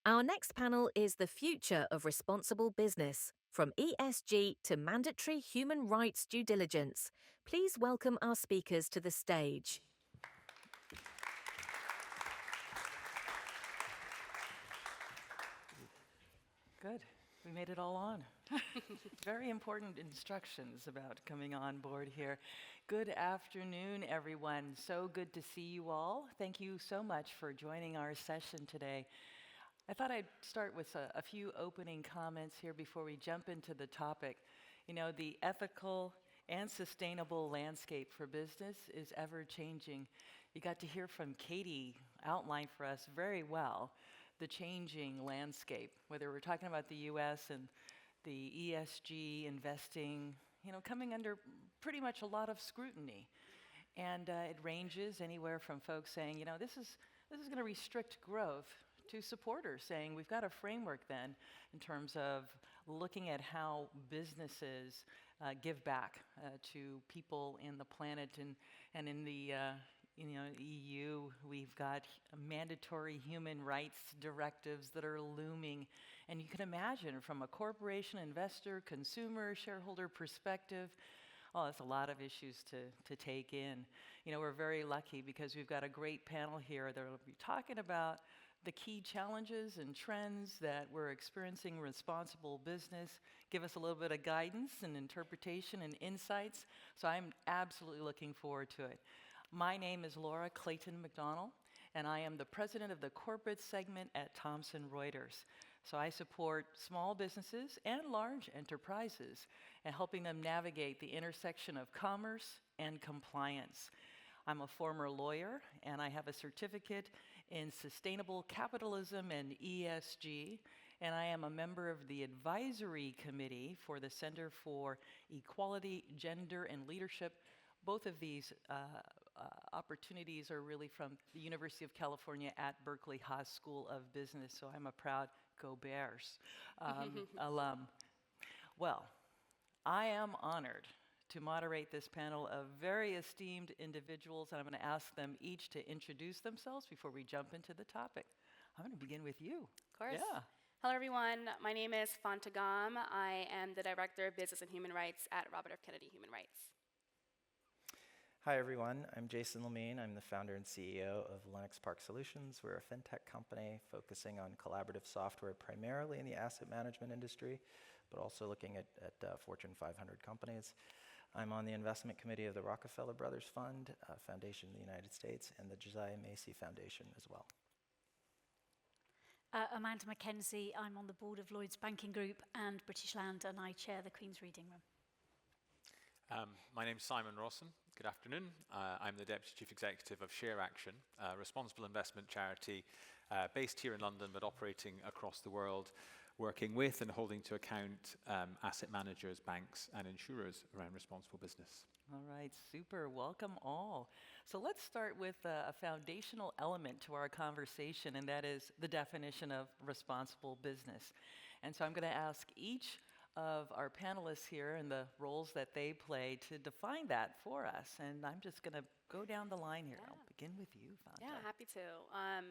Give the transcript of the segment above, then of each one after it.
Our next panel is the future of responsible business, from ESG to mandatory human rights due diligence. Please welcome our speakers to the stage. Good. We made it all on. Very important instructions about coming on board here. Good afternoon, everyone. So good to see you all. Thank you so much for joining our session today. I thought I'd start with a few opening comments here before we jump into the topic. You know, the ethical and sustainable landscape for business is ever changing. You got to hear from Katie outline for us very well the changing landscape, whether we're talking about the US and the ESG investing, you know, coming under pretty much a lot of scrutiny. And it ranges anywhere from folks saying, you know, this is going to restrict growth, to supporters saying we've got a framework then in terms of looking at how businesses give back to people in the planet, and in the EU, we've got mandatory human rights directives that are looming. And you can imagine from a corporation, investor, consumer, shareholder perspective, oh, that's a lot of issues to take in. You know, we're very lucky because we've got a great panel here that will be talking about the key challenges and trends that we're experiencing in responsible business, give us a little bit of guidance and interpretation and insights. So I'm absolutely looking forward to it. My name is Laura Clayton McDonald, and I am the president of the corporate segment at Thomson Reuters. So I support small businesses and large enterprises and helping them navigate the intersection of commerce and compliance. I'm a former lawyer, and I have a certificate in sustainable capitalism and ESG, and I am a member of the advisory committee for the Center for Equality, Gender, and Leadership. Both of these opportunities are really from the University of California at Berkeley Haas School of Business, so I'm a proud Go Bears alum. Well, I am honored to moderate this panel of very esteemed individuals, and I'm going to ask them each to introduce themselves before we jump into the topic. I'm going to begin with you. Of course. Yeah. Hello, everyone. My name is Fanta Gam. I am the Director of Business and Human Rights at Robert F. Kennedy Human Rights. Hi, everyone. I'm Jason Looming. I'm the founder and CEO of Lennox Park Solutions. We're a fintech company focusing on collaborative software primarily in the asset management industry, but also looking at Fortune 500 companies. I'm on the investment committee of the Rockefeller Brothers Fund, a foundation in the United States, and the Josiah Macy Foundation as well. Amanda Mackenzie. I'm on the board of Lloyds Banking Group and British Land, and I chair the Queen's Reading Room. My name's Simon Rawson. Good afternoon. I'm the Deputy Chief Executive of Share Action, a responsible investment charity based here in London but operating across the world, working with and holding to account asset managers, banks, and insurers around responsible business. All right, super. Welcome all. So let's start with a foundational element to our conversation, and that is the definition of responsible business. And so I'm going to ask each of our panelists here and the roles that they play to define that for us. And I'm just going to go down the line here. Yeah. I'll begin with you, Fanta. Yeah, happy to.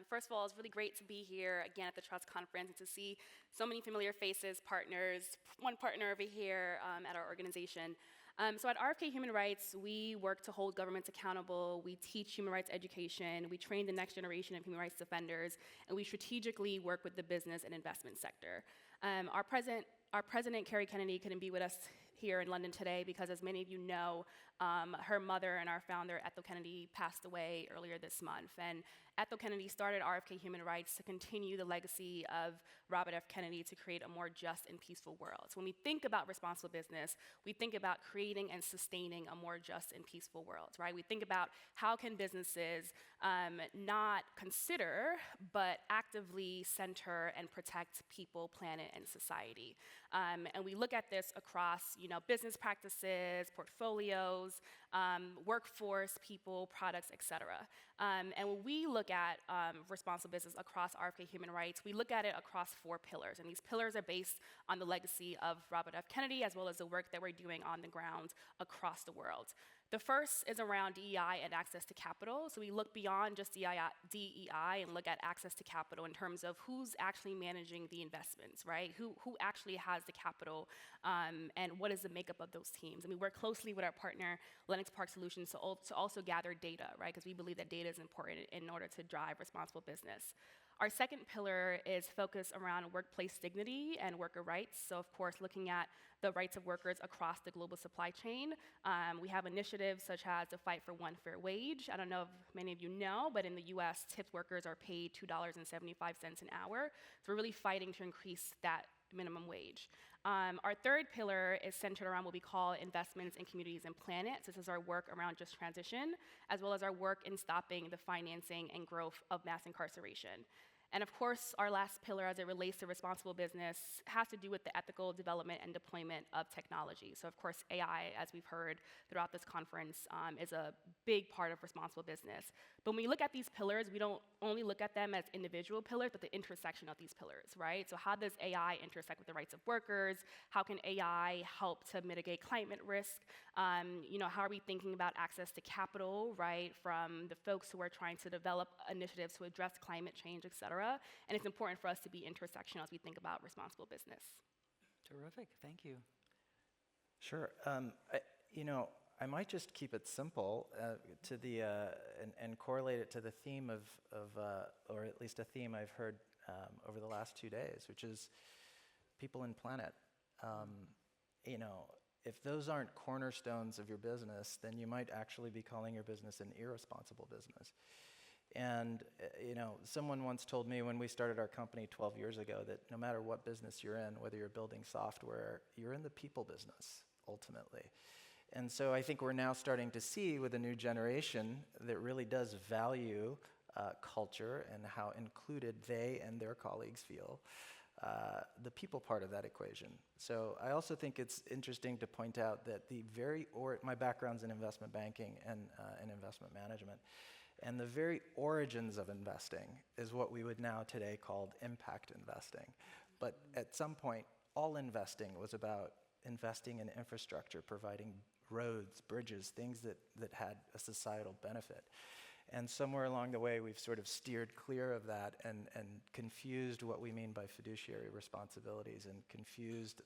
First of all, it's really great to be here again at the Trust Conference and to see so many familiar faces, partners, one partner over here at our organization. So at RFK Human Rights, we work to hold governments accountable. We teach human rights education. We train the next generation of human rights defenders. And we strategically work with the business and investment sector. Our president, Kerry Kennedy, couldn't be with us here in London today because, as many of you know, her mother and our founder, Ethel Kennedy, passed away earlier this month. And Ethel Kennedy started RFK Human Rights to continue the legacy of Robert F. Kennedy to create a more just and peaceful world. So when we think about responsible business, we think about creating and sustaining a more just and peaceful world, right? We think about how can businesses not consider, but actively center and protect people, planet, and society. And we look at this across, business practices, portfolios, workforce, people, products, et cetera. And when we look at responsible business across RFK Human Rights, we look at it across 4 pillars. And these pillars are based on the legacy of Robert F. Kennedy, as well as the work that we're doing on the ground across the world. The first is around DEI and access to capital. So we look beyond just DEI and look at access to capital in terms of who's actually managing the investments, right? Who actually has the capital, and what is the makeup of those teams? And we work closely with our partner, Lennox Park Solutions, to also gather data, right? Because we believe that data is important in order to drive responsible business. Our second pillar is focused around workplace dignity and worker rights. So of course, looking at the rights of workers across the global supply chain. We have initiatives such as the Fight for One Fair Wage. I don't know if many of you know, but in the US, tipped workers are paid $2.75 an hour. So we're really fighting to increase that minimum wage. Our third pillar is centered around what we call investments in communities and planets. This is our work around just transition, as well as our work in stopping the financing and growth of mass incarceration. And of course, our last pillar as it relates to responsible business has to do with the ethical development and deployment of technology. So of course, AI, as we've heard throughout this conference, is a big part of responsible business. But when we look at these pillars, we don't only look at them as individual pillars, but the intersection of these pillars, right? So how does AI intersect with the rights of workers? How can AI help to mitigate climate risk? How are we thinking about access to capital, right, from the folks who are trying to develop initiatives to address climate change, et cetera? And it's important for us to be intersectional as we think about responsible business. Terrific, thank you. Sure. I might just keep it simple to the and correlate it to the theme of or at least a theme I've heard over the last 2 days, which is people and planet. If those aren't cornerstones of your business, then you might actually be calling your business an irresponsible business. And someone once told me when we started our company 12 years ago that no matter what business you're in, whether you're building software, you're in the people business, ultimately. And so I think we're now starting to see with a new generation that really does value culture and how included they and their colleagues feel, the people part of that equation. So I also think it's interesting to point out that my background's in investment banking and in investment management, and the very origins of investing is what we would now today call impact investing. But at some point, all investing was about investing in infrastructure, providing roads, bridges, things that had a societal benefit. And somewhere along the way, we've sort of steered clear of that and confused what we mean by fiduciary responsibilities and confused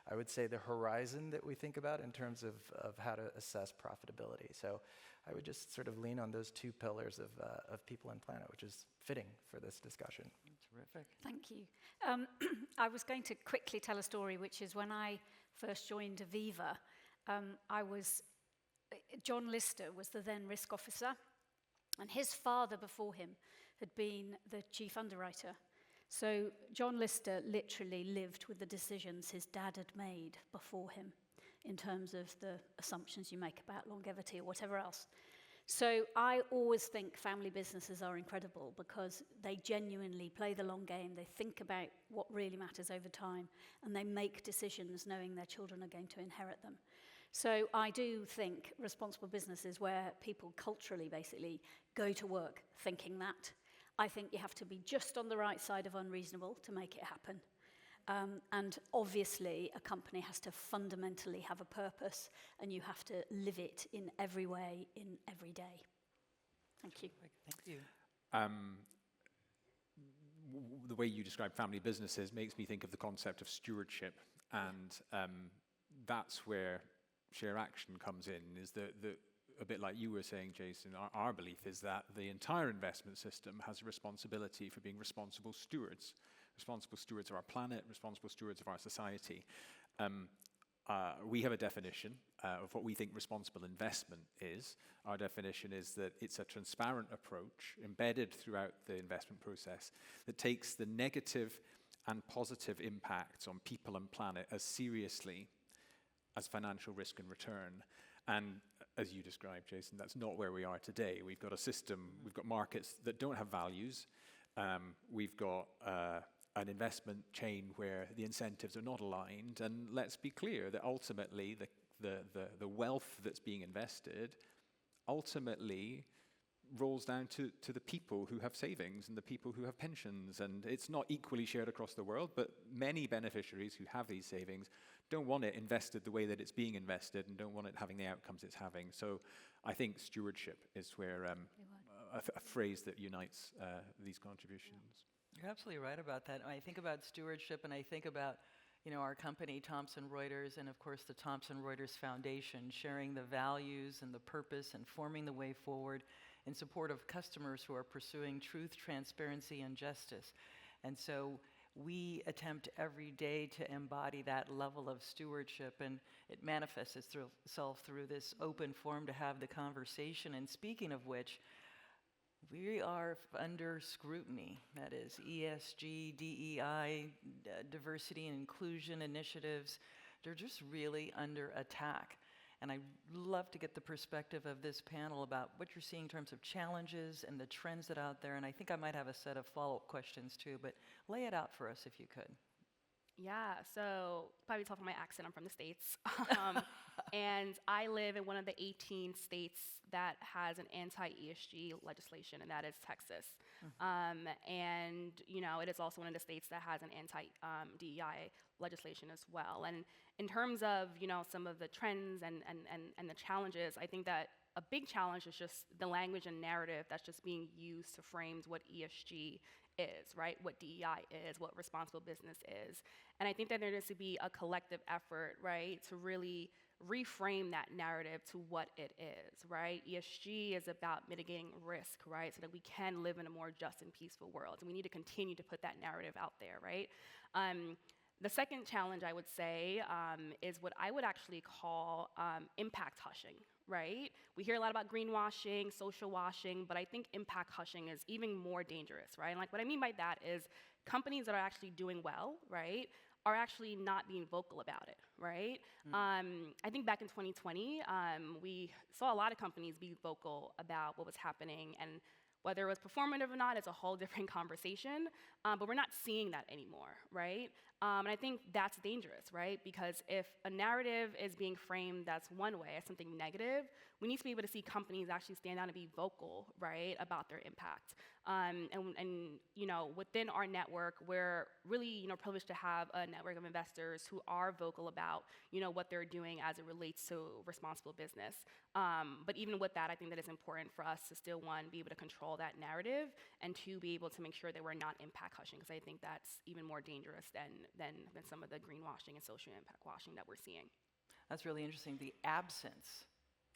I would say, the horizon that we think about in terms of how to assess profitability. So I would just sort of lean on those two pillars of people and planet, which is fitting for this discussion. Terrific. Thank you. I was going to quickly tell a story, which is when I first joined Aviva, John Lister was the then risk officer, and his father before him had been the chief underwriter. So John Lister literally lived with the decisions his dad had made before him in terms of the assumptions you make about longevity or whatever else. So I always think family businesses are incredible because they genuinely play the long game, they think about what really matters over time, and they make decisions knowing their children are going to inherit them. So I do think responsible business is where people culturally basically go to work thinking that. I think you have to be just on the right side of unreasonable to make it happen. And obviously, a company has to fundamentally have a purpose, and you have to live it in every way, in every day. Thank you. Thank you. The way you describe family businesses makes me think of the concept of stewardship, and that's where Share Action comes in, is a bit like you were saying, Jason, our belief is that the entire investment system has a responsibility for being responsible stewards of our planet, responsible stewards of our society. We have a definition of what we think responsible investment is. Our definition is that it's a transparent approach embedded throughout the investment process that takes the negative and positive impacts on people and planet as seriously as financial risk and return. And as you described, Jason, that's not where we are today. We've got a system, we've got markets that don't have values. We've got an investment chain where the incentives are not aligned. And let's be clear that ultimately the wealth that's being invested ultimately rolls down to the people who have savings and the people who have pensions. And it's not equally shared across the world, but many beneficiaries who have these savings don't want it invested the way that it's being invested and don't want it having the outcomes it's having. So I think stewardship is where a phrase that unites these contributions. You're absolutely right about that. I think about stewardship, and I think about, our company, Thomson Reuters, and of course the Thomson Reuters Foundation, sharing the values and the purpose and forming the way forward in support of customers who are pursuing truth, transparency, and justice. And so we attempt every day to embody that level of stewardship, and it manifests itself through this open forum to have the conversation. And speaking of which, we are under scrutiny. That is ESG, DEI, diversity and inclusion initiatives. They're just really under attack. And I'd love to get the perspective of this panel about what you're seeing in terms of challenges and the trends that are out there. And I think I might have a set of follow-up questions too, but lay it out for us if you could. Yeah, so probably tell from my accent, I'm from the States. And I live in one of the 18 states that has an anti-ESG legislation, and that is Texas. And, it is also one of the states that has an anti-DEI legislation as well. And in terms of, some of the trends and the challenges, I think that a big challenge is just the language and narrative that's just being used to frame what ESG is, right? What DEI is, what responsible business is. And I think that there needs to be a collective effort, right, to really reframe that narrative to what it is, right? ESG is about mitigating risk, right, so that we can live in a more just and peaceful world. And we need to continue to put that narrative out there, right? The second challenge, I would say, is what I would actually call impact hushing, right? We hear a lot about greenwashing, social washing, but I think impact hushing is even more dangerous, right? And like what I mean by that is companies that are actually doing well, right, are actually not being vocal about it, right? I think back in 2020, we saw a lot of companies be vocal about what was happening, and whether it was performative or not is a whole different conversation, but we're not seeing that anymore, right? And I think that's dangerous, right? Because if a narrative is being framed that's one way, as something negative, we need to be able to see companies actually stand out and be vocal, right, about their impact. And within our network, we're really, privileged to have a network of investors who are vocal about, what they're doing as it relates to responsible business. But even with that, I think that it's important for us to still, one, be able to control that narrative, and two, be able to make sure that we're not impact hushing, because I think that's even more dangerous than some of the greenwashing and social impact washing that we're seeing. That's really interesting. The absence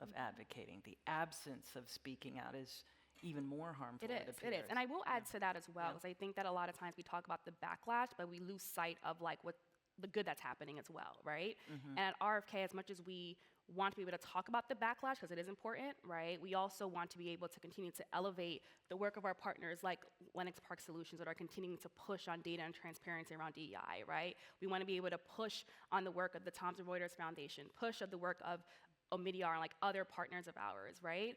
of advocating, the absence of speaking out is even more harmful. It is. And I will add to that as well, because I think that a lot of times we talk about the backlash, but we lose sight of what the good that's happening as well, right? And at RFK, as much as we want to be able to talk about the backlash, because it is important, right, we also want to be able to continue to elevate the work of our partners like Lennox Park Solutions that are continuing to push on data and transparency around DEI, right? We want to be able to push on the work of the Thomson Reuters Foundation, push of the work of Omidyar and other partners of ours, right?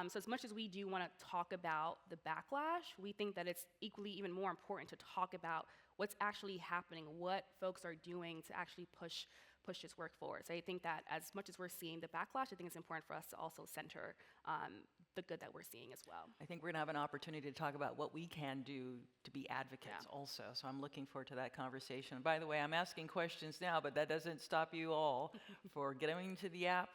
So as much as we do want to talk about the backlash, we think that it's equally even more important to talk about what's actually happening, what folks are doing to actually push this work forward. So I think that as much as we're seeing the backlash, I think it's important for us to also center the good that we're seeing as well. I think we're going to have an opportunity to talk about what we can do to be advocates also. So I'm looking forward to that conversation. By the way, I'm asking questions now, but that doesn't stop you all for getting into the app,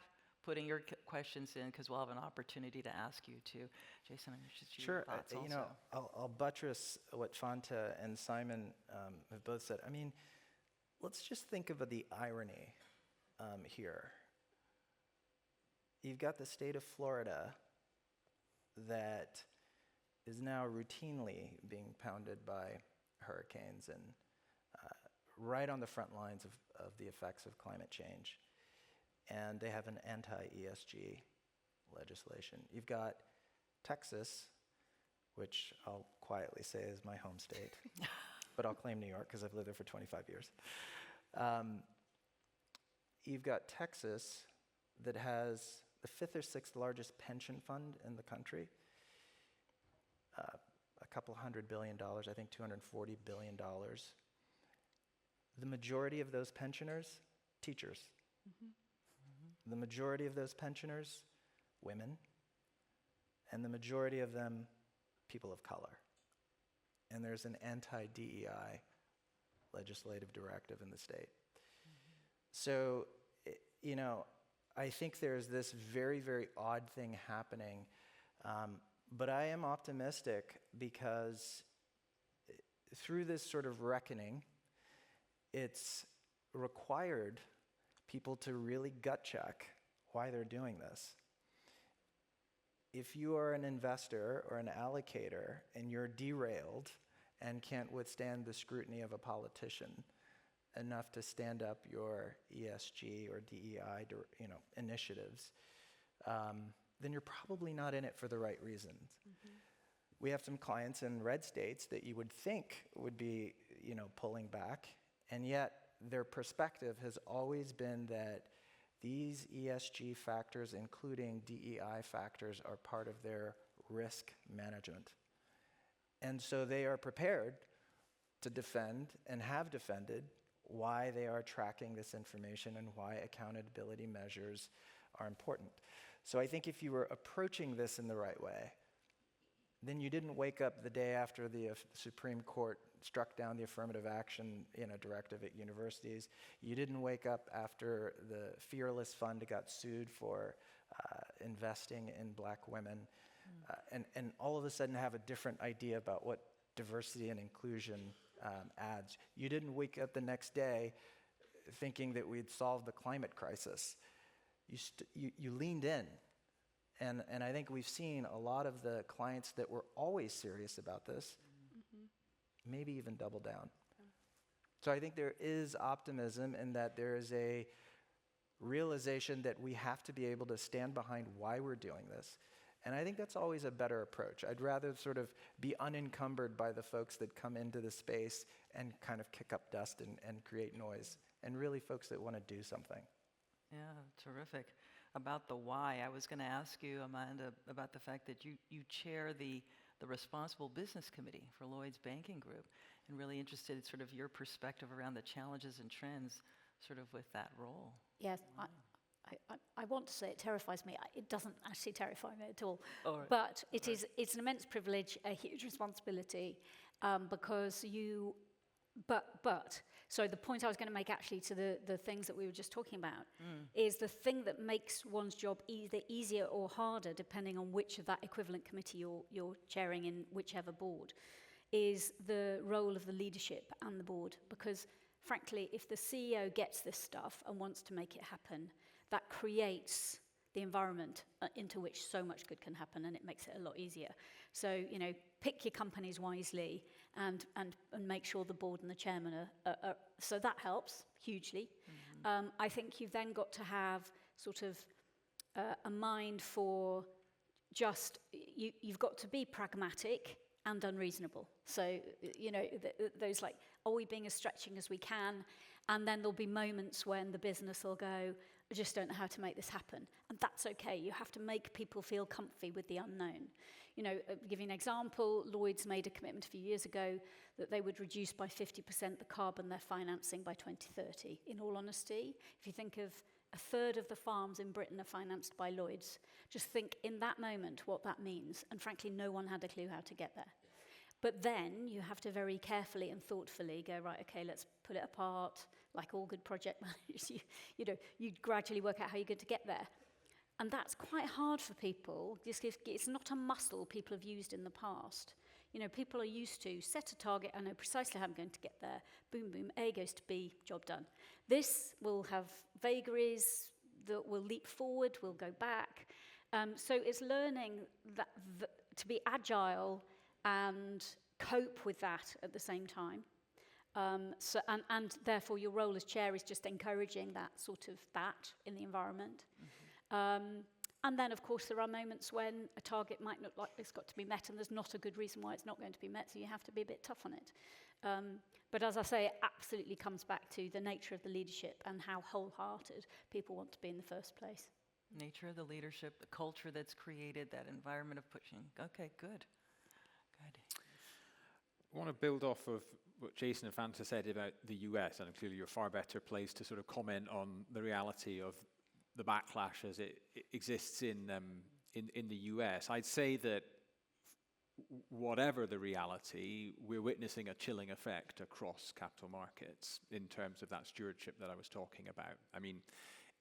putting your questions in, because we'll have an opportunity to ask you too. Jason, I'm interested in your thoughts also. I'll buttress what Fanta and Simon have both said. I mean, let's just think of the irony here. You've got the state of Florida that is now routinely being pounded by hurricanes and right on the front lines of the effects of climate change. And they have an anti-ESG legislation. You've got Texas, which I'll quietly say is my home state, but I'll claim New York because I've lived there for 25 years. You've got Texas that has the 5th or 6th largest pension fund in the country, a couple $100 billion, I think $240 billion. The majority of those pensioners, teachers. The majority of those pensioners, women. and the majority of them people of color. And there's an anti-DEI legislative directive in the state. So, I think there's this very, very odd thing happening, but I am optimistic because through this sort of reckoning, it's required people to really gut check why they're doing this. If you are an investor or an allocator and you're derailed and can't withstand the scrutiny of a politician enough to stand up your ESG or DEI initiatives, then you're probably not in it for the right reasons. We have some clients in red states that you would think would be, pulling back, and yet their perspective has always been that these ESG factors, including DEI factors, are part of their risk management. And so they are prepared to defend and have defended why they are tracking this information and why accountability measures are important. So I think if you were approaching this in the right way, then you didn't wake up the day after the Supreme Court struck down the affirmative action directive at universities. You didn't wake up after the Fearless Fund got sued for investing in black women, and all of a sudden have a different idea about what diversity and inclusion adds. You didn't wake up the next day thinking that we'd solved the climate crisis. You leaned in. And I think we've seen a lot of the clients that were always serious about this, maybe even double down. So I think there is optimism in that there is a realization that we have to be able to stand behind why we're doing this. And I think that's always a better approach. I'd rather sort of be unencumbered by the folks that come into the space and kind of kick up dust and create noise, and really folks that want to do something. Yeah, terrific. About the why, I was going to ask you, Amanda, about the fact that you chair the Responsible Business Committee for Lloyd's Banking Group, and really interested in sort of your perspective around the challenges and trends sort of with that role. Yes, I want to say it terrifies me. It doesn't actually terrify me at all. Right. But it's an immense privilege, a huge responsibility, because you... So the point I was going to make actually to the things that we were just talking about is the thing that makes one's job either easier or harder, depending on which of that equivalent committee you're chairing in whichever board, is the role of the leadership and the board. Because frankly, if the CEO gets this stuff and wants to make it happen, that creates the environment into which so much good can happen, and it makes it a lot easier. So, pick your companies wisely and make sure the board and the chairman are so that helps hugely. I think you've then got to have sort of a mind for just, you've got to be pragmatic and unreasonable. So, those like, are we being as stretching as we can? And then there'll be moments when the business will go, I just don't know how to make this happen. And that's okay. You have to make people feel comfy with the unknown. I'll give you an example. Lloyd's made a commitment a few years ago that they would reduce by 50% the carbon they're financing by 2030. In all honesty, if you think of a third of the farms in Britain are financed by Lloyd's, just think in that moment what that means. And frankly, no one had a clue how to get there. But then you have to very carefully and thoughtfully go, right, okay, let's put it apart. Like all good project managers, you gradually work out how you're going to get there. And that's quite hard for people. It's not a muscle people have used in the past. People are used to set a target, I know precisely how I'm going to get there. Boom, boom, A goes to B, job done. This will have vagaries that will leap forward, will go back. So it's learning that to be agile and cope with that at the same time. And therefore your role as chair is just encouraging that in the environment. And then of course there are moments when a target might look like it's got to be met and there's not a good reason why it's not going to be met, so you have to be a bit tough on it. But as I say, it absolutely comes back to the nature of the leadership and how wholehearted people want to be in the first place. Nature of the leadership, the culture that's created, that environment of pushing. Okay, good. I want to build off of what Jason and Fanta said about the US, and clearly you're far better placed to sort of comment on the reality of the backlash as it exists in in the US, I'd say that whatever the reality, we're witnessing a chilling effect across capital markets in terms of that stewardship that I was talking about. I mean,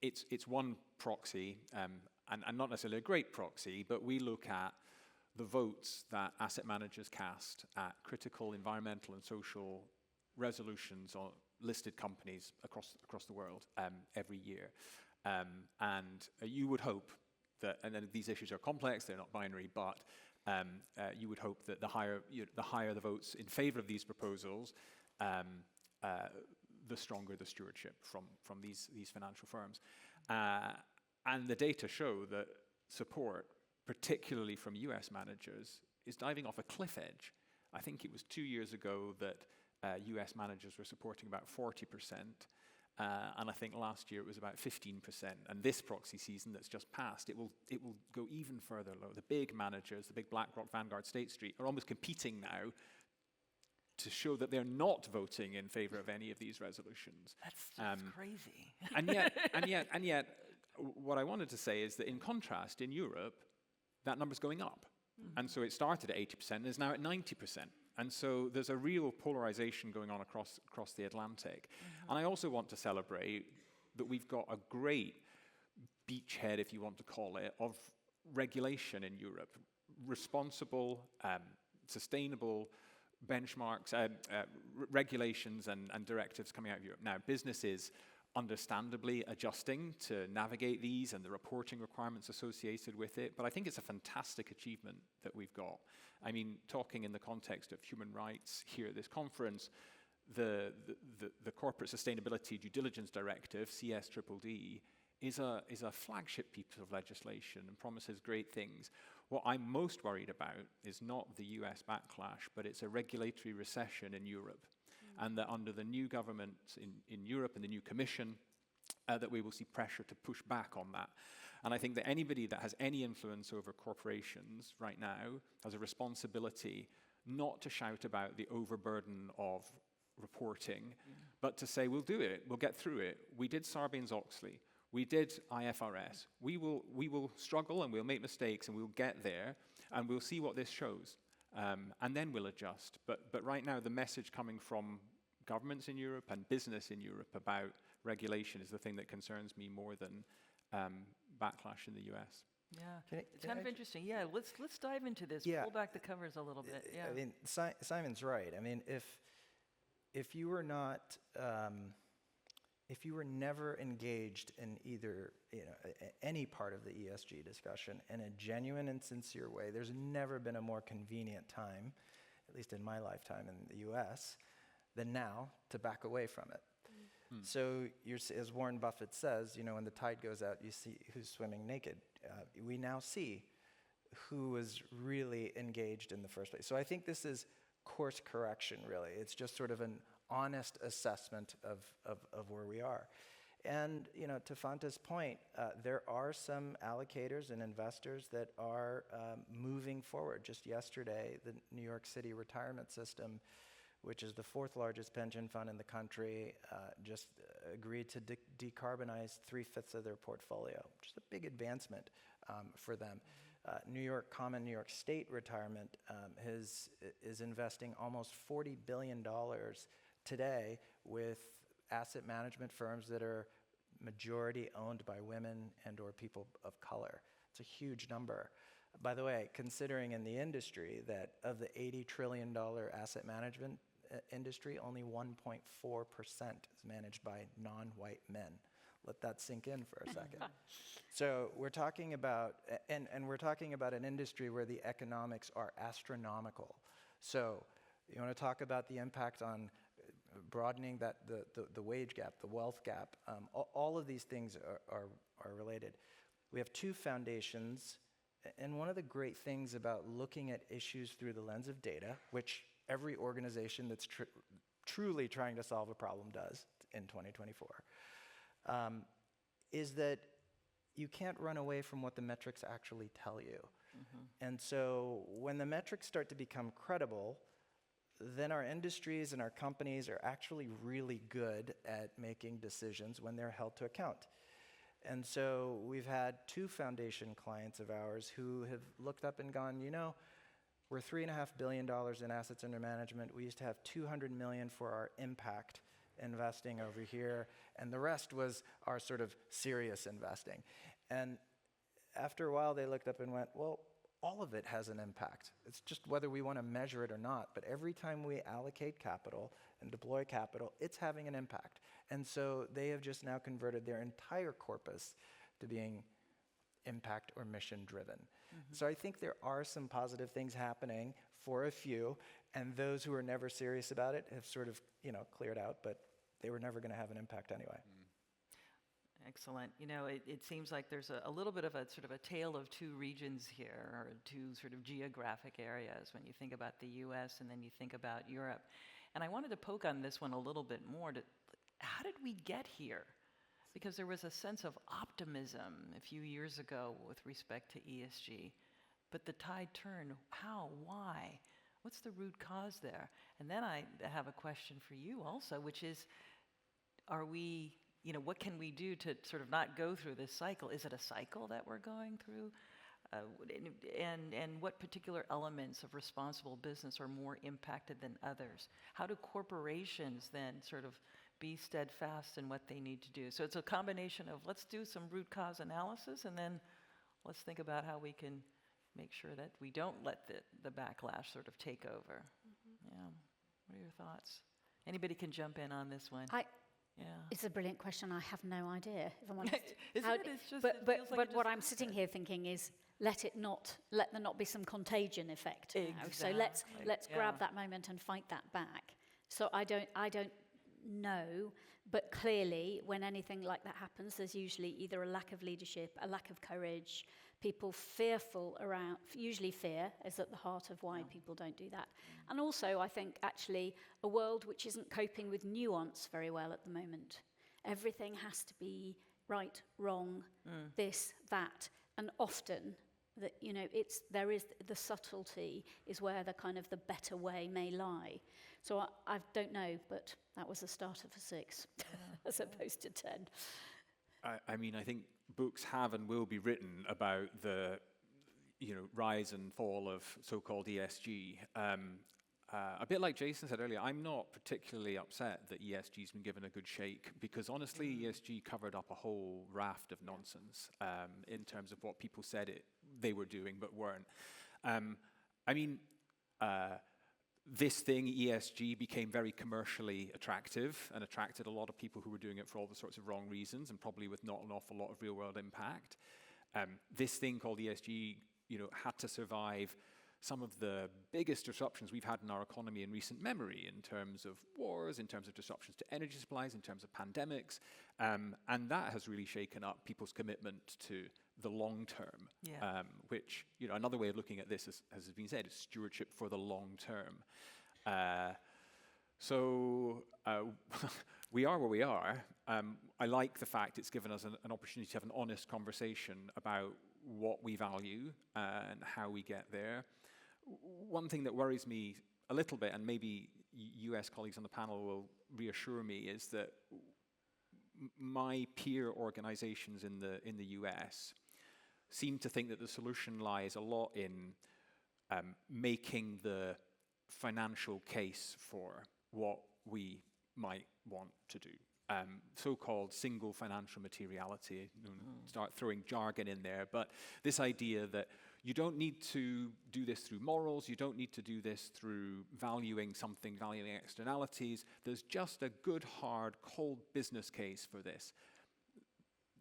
it's one proxy, and not necessarily a great proxy, but we look at the votes that asset managers cast at critical environmental and social resolutions on listed companies across the world every year. And you would hope that, and then these issues are complex, they're not binary, but you would hope that the higher the votes in favor of these proposals, the stronger the stewardship from these financial firms. And the data show that support, particularly from US managers, is diving off a cliff edge. I think it was 2 years ago that US managers were supporting about 40%, and I think last year it was about 15%. And this proxy season that's just passed, it will go even further low. The big managers, the big BlackRock, Vanguard, State Street, are almost competing now to show that they're not voting in favor of any of these resolutions. That's just crazy. and yet, what I wanted to say is that in contrast, in Europe, that number's going up. And so it started at 80% and is now at 90%. And so there's a real polarization going on across the Atlantic. And I also want to celebrate that we've got a great beachhead, if you want to call it, of regulation in Europe. Responsible, sustainable benchmarks, regulations and directives coming out of Europe. Now, businesses understandably adjusting to navigate these and the reporting requirements associated with it. But I think it's a fantastic achievement that we've got. I mean, talking in the context of human rights here at this conference, the Corporate Sustainability Due Diligence Directive, CSDDD, is a flagship piece of legislation and promises great things. What I'm most worried about is not the US backlash, but it's a regulatory recession in Europe. And that under the new government in Europe and the new commission, that we will see pressure to push back on that. And I think that anybody that has any influence over corporations right now has a responsibility not to shout about the overburden of reporting, but to say, we'll do it, we'll get through it. We did Sarbanes-Oxley, we did IFRS. We will struggle and we'll make mistakes and we'll get there and we'll see what this shows. And then we'll adjust. But right now, the message coming from governments in Europe and business in Europe about regulation is the thing that concerns me more than backlash in the US. Yeah, it's kind of interesting. Yeah, let's dive into this. Yeah. Pull back the covers a little bit. Yeah. I mean, Simon's right. I mean, if you were not, if you were never engaged in either, any part of the ESG discussion in a genuine and sincere way, there's never been a more convenient time, at least in my lifetime in the US, than now to back away from it. So as Warren Buffett says, when the tide goes out, you see who's swimming naked. We now see who was really engaged in the first place. So I think this is course correction, really. It's just sort of an honest assessment of where we are. And, to Fanta's point, there are some allocators and investors that are moving forward. Just yesterday, the New York City retirement system, which is the fourth largest pension fund in the country, just agreed to decarbonize 3/5 of their portfolio, which is a big advancement for them. New York State Retirement is investing almost $40 billion today with asset management firms that are majority owned by women and or people of color. It's a huge number. By the way, considering in the industry that of the $80 trillion asset management industry, only 1.4% is managed by non-white men. Let that sink in for a second. So we're talking about, and we're talking about an industry where the economics are astronomical. So you want to talk about the impact on broadening that the wage gap, the wealth gap. All of these things are related. We have two foundations, and one of the great things about looking at issues through the lens of data, which every organization that's truly trying to solve a problem does in 2024, is that you can't run away from what the metrics actually tell you. And so when the metrics start to become credible, then our industries and our companies are actually really good at making decisions when they're held to account. And so we've had 2 foundation clients of ours who have looked up and gone, we're $3.5 billion in assets under management. We used to have $200 million for our impact investing over here, and the rest was our sort of serious investing. And after a while, they looked up and went, well, all of it has an impact. It's just whether we want to measure it or not. But every time we allocate capital and deploy capital, it's having an impact. And so they have just now converted their entire corpus to being impact or mission driven. So I think there are some positive things happening for a few, and those who are never serious about it have sort of, cleared out, but they were never going to have an impact anyway. Excellent. It seems like there's a little bit of a sort of a tale of 2 regions here, or 2 sort of geographic areas when you think about the US and then you think about Europe. And I wanted to poke on this one a little bit more. How did we get here? Because there was a sense of optimism a few years ago with respect to ESG, but the tide turned. How? Why? What's the root cause there? And then I have a question for you also, which is, what can we do to sort of not go through this cycle? Is it a cycle that we're going through? And what particular elements of responsible business are more impacted than others? How do corporations then sort of be steadfast in what they need to do? So it's a combination of let's do some root cause analysis, and then let's think about how we can make sure that we don't let the backlash sort of take over. Yeah. What are your thoughts? Anybody can jump in on this one. Yeah. It's a brilliant question. I have no idea, if I'm honest. Isn't it? It's just, but it feels like but it what just I'm sitting happened. here thinking is, let there not be some contagion effect. now. So let's Exactly, grab yeah. that moment and fight that back. So I don't know, but clearly when anything like that happens, there's usually either a lack of leadership, a lack of courage, people fearful around. Usually fear is at the heart of why people don't do that. And also I think actually a world which isn't coping with nuance very well at the moment. Everything has to be right, wrong, this, that, and often that there is the subtlety is where the kind of the better way may lie. So I don't know, but that was a starter for 6 as opposed to 10. I mean, I think books have and will be written about the rise and fall of so-called ESG. A bit like Jason said earlier, I'm not particularly upset that ESG's been given a good shake, because honestly, ESG covered up a whole raft of nonsense in terms of what people said they were doing but weren't. This thing, ESG, became very commercially attractive and attracted a lot of people who were doing it for all the sorts of wrong reasons and probably with not an awful lot of real-world impact. This thing called ESG, had to survive some of the biggest disruptions we've had in our economy in recent memory, in terms of wars, in terms of disruptions to energy supplies, in terms of pandemics, and that has really shaken up people's commitment to the long term, which, another way of looking at this, as has been said, is stewardship for the long term. So we are where we are. I like the fact it's given us an opportunity to have an honest conversation about what we value and how we get there. One thing that worries me a little bit, and maybe US colleagues on the panel will reassure me, is that my peer organizations in the US seem to think that the solution lies a lot in making the financial case for what we might want to do. So-called single financial materiality, start throwing jargon in there, but this idea that you don't need to do this through morals, you don't need to do this through valuing something, valuing externalities, there's just a good, hard, cold business case for this.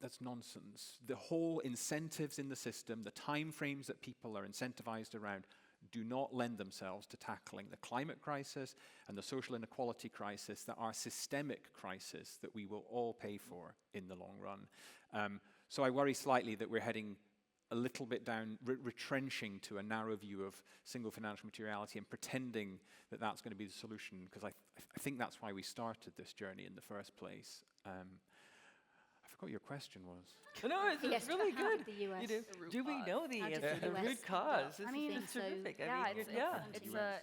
That's nonsense. The whole incentives in the system, the time frames that people are incentivized around, do not lend themselves to tackling the climate crisis and the social inequality crisis that are systemic crises that we will all pay for in the long run. So I worry slightly that we're heading a little bit down, retrenching to a narrow view of single financial materiality and pretending that that's going to be the solution, because I think that's why we started this journey in the first place. I forgot your question was. No, it's Yes, really how good. did the US You do. The root Do we cause. know the How did answer? the The US root cause. This I mean, is so, terrific. Yeah, I mean,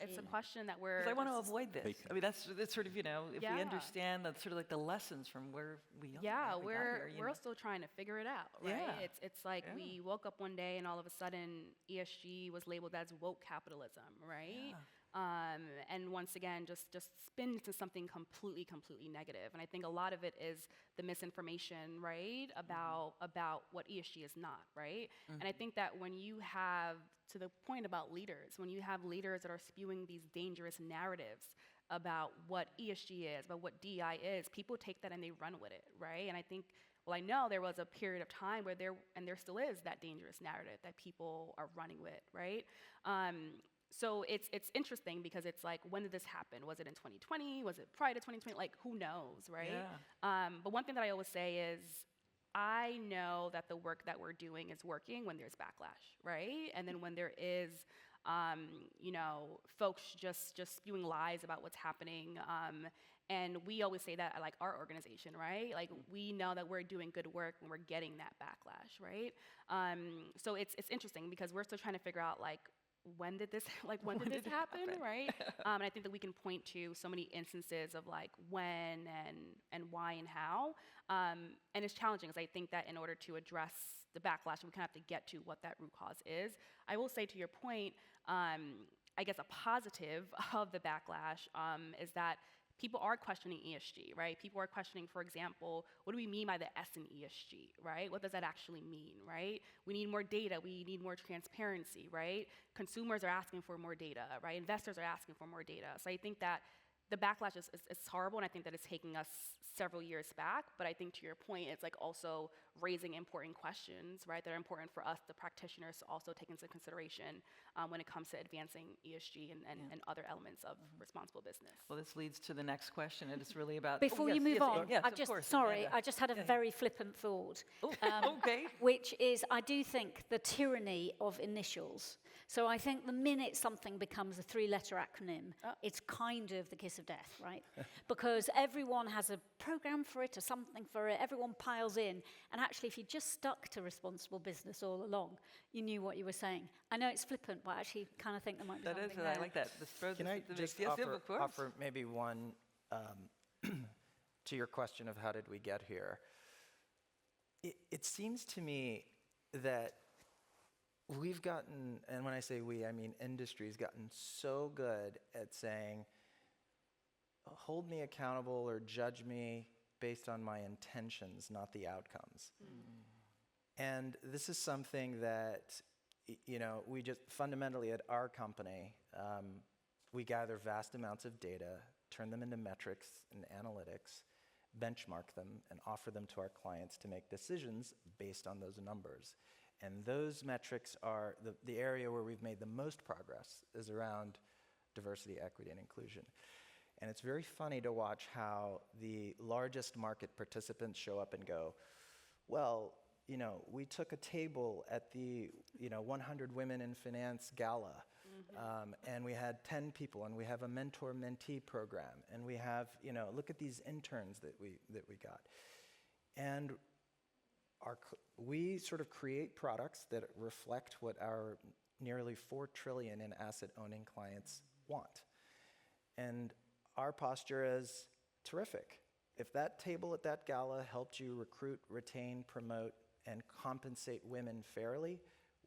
it's a question that we're Because I want to just- avoid this. Mm. I mean, that's sort of, if we Yeah. understand that's sort of like the lessons from where we Yeah, how we got here, we're still trying to figure it out, right? Yeah. It's like Yeah. we woke up one day and all of a sudden ESG was labeled as woke capitalism, right? And once again, just spin to something completely negative. And I think a lot of it is the misinformation, right, about what ESG is not, right? And I think that when you have, to the point about leaders, when you have leaders that are spewing these dangerous narratives about what ESG is, about what DEI is, people take that and they run with it, right? And I think, well, I know there was a period of time where there still is that dangerous narrative that people are running with, right? So it's interesting because it's like, when did this happen? Was it in 2020? Was it prior to 2020? Like, who knows, right? Yeah. But one thing that I always say is, I know that the work that we're doing is working when there's backlash, right? And then when there is, folks just spewing lies about what's happening. And we always say that at like our organization, right? Like, we know that we're doing good work when we're getting that backlash, right? So it's interesting because we're still trying to figure out, like, when did this happen, right? And I think that we can point to so many instances of like when and why and how. And it's challenging because I think that in order to address the backlash, we kind of have to get to what that root cause is. I will say, to your point, I guess a positive of the backlash is that people are questioning ESG, right? People are questioning, for example, what do we mean by the S in ESG, right? What does that actually mean, right? We need more data, we need more transparency, right? Consumers are asking for more data, right? Investors are asking for more data. So I think that the backlash is horrible, and I think that it's taking us several years back, but I think, to your point, it's like also raising important questions, right, that are important for us, the practitioners, to also take into consideration when it comes to advancing ESG and other elements of responsible business. Well, this leads to the next question, and it's really about... Before you move on, yes, I of just, course, sorry, Amanda. I just had a very flippant thought. Okay. Which is, I do think the tyranny of initials. So I think the minute something becomes a 3-letter acronym, it's kind of the kiss of death, right? Because everyone has a program for it or something for it, everyone piles in, and actually if you just stuck to responsible business all along, you knew what you were saying. I know it's flippant, but I actually kind of think there might be That something is, there. I like that. Can I just offer maybe one to your question of how did we get here? It seems to me that we've gotten, and when I say we, I mean industry's gotten so good at saying, hold me accountable or judge me based on my intentions, not the outcomes. And this is something that, we just fundamentally at our company, we gather vast amounts of data, turn them into metrics and analytics, benchmark them, and offer them to our clients to make decisions based on those numbers. And those metrics are the area where we've made the most progress is around diversity, equity, and inclusion. And it's very funny to watch how the largest market participants show up and go, well, we took a table at the 100 Women in Finance Gala, and we had 10 people, and we have a mentor-mentee program, and we have, look at these interns that we got. And we sort of create products that reflect what our nearly $4 trillion in asset-owning clients want. And our posture is terrific. If that table at that gala helped you recruit, retain, promote, and compensate women fairly,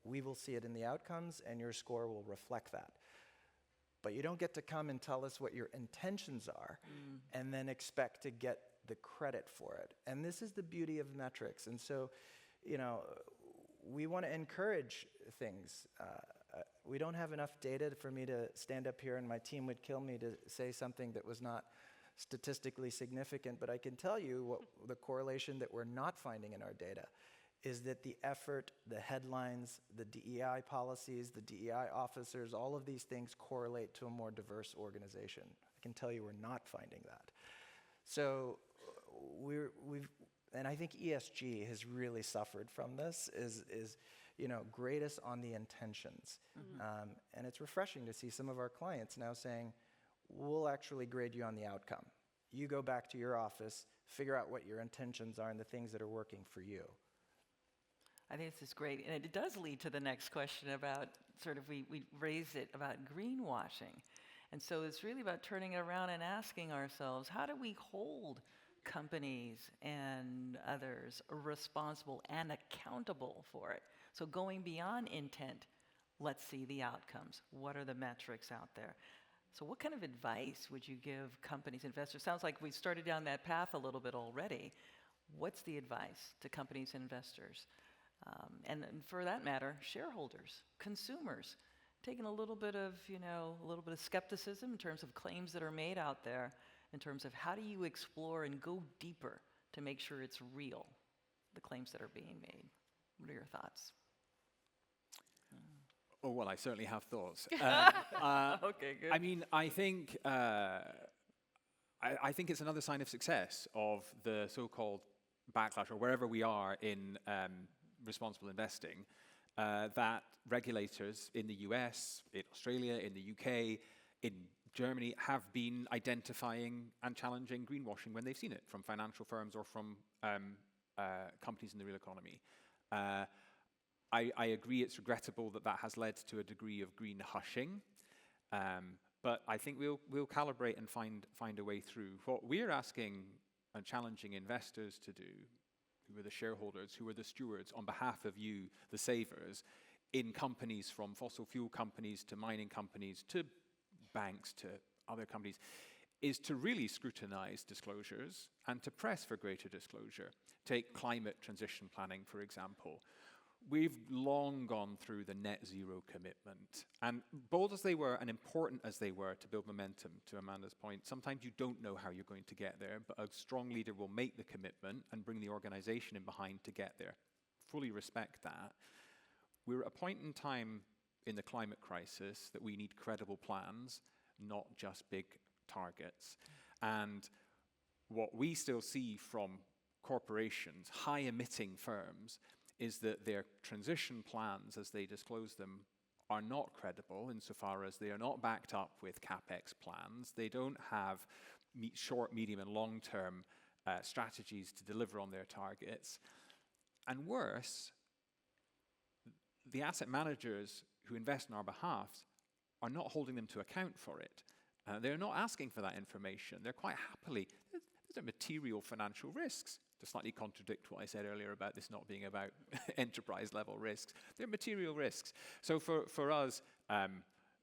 we will see it in the outcomes, and your score will reflect that. But you don't get to come and tell us what your intentions are and then expect to get the credit for it. And this is the beauty of metrics. And so, we want to encourage things. We don't have enough data for me to stand up here, and my team would kill me to say something that was not statistically significant, but I can tell you what the correlation that we're not finding in our data is that the effort, the headlines, the DEI policies, the DEI officers, all of these things correlate to a more diverse organization. I can tell you we're not finding that. So and I think ESG has really suffered from this, is grade us on the intentions. And it's refreshing to see some of our clients now saying, we'll actually grade you on the outcome. you go back to your office, figure out what your intentions are and the things that are working for you. I think this is great, and it does lead to the next question about we raised it about greenwashing. And so it's really about turning it around and asking ourselves, how do we hold companies and others responsible and accountable for it? So going beyond intent, let's see the outcomes. What are the metrics out there? So what kind of advice would you give companies, investors? Sounds like we've started down that path a little bit already. What's the advice to companies and investors? And for that matter, shareholders, consumers, taking a little bit of skepticism in terms of claims that are made out there, in terms of how do you explore and go deeper to make sure it's real, the claims that are being made. What are your thoughts? Oh, well, I certainly have thoughts. Okay, good. I mean, I think it's another sign of success of the so-called backlash, or wherever we are in responsible investing, that regulators in the US, in Australia, in the UK, in Germany have been identifying and challenging greenwashing when they've seen it from financial firms or from companies in the real economy. I agree it's regrettable that has led to a degree of green hushing, but I think we'll calibrate and find a way through. What we're asking and challenging investors to do, who are the shareholders, who are the stewards on behalf of you, the savers, in companies from fossil fuel companies to mining companies to banks to other companies, is to really scrutinize disclosures and to press for greater disclosure. Take climate transition planning, for example. We've long gone through the net zero commitment, and bold as they were and important as they were to build momentum, to Amanda's point, sometimes you don't know how you're going to get there, but a strong leader will make the commitment and bring the organization in behind to get there. Fully respect that. We're at a point in time in the climate crisis that we need credible plans, not just big targets. And what we still see from corporations, high-emitting firms, is that their transition plans, as they disclose them, are not credible insofar as they are not backed up with CapEx plans. They don't have short, medium, and long-term strategies to deliver on their targets. And worse, the asset managers who invest on our behalf are not holding them to account for it. They're not asking for that information. They're quite happily, these are material financial risks. To slightly contradict what I said earlier about this not being about enterprise level risks. They're material risks. So for us,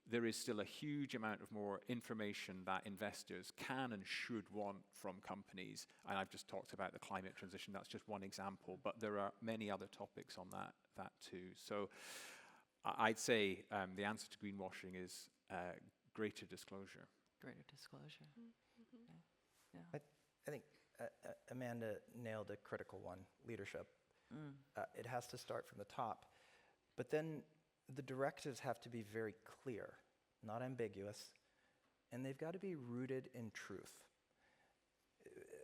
there is still a huge amount of more information that investors can and should want from companies. And I've just talked about the climate transition. That's just one example, but there are many other topics on that too. So I'd say the answer to greenwashing is greater disclosure. Greater disclosure. Mm-hmm. Yeah. I think Amanda nailed a critical one, leadership. It has to start from the top. But then the directives have to be very clear, not ambiguous, and they've got to be rooted in truth.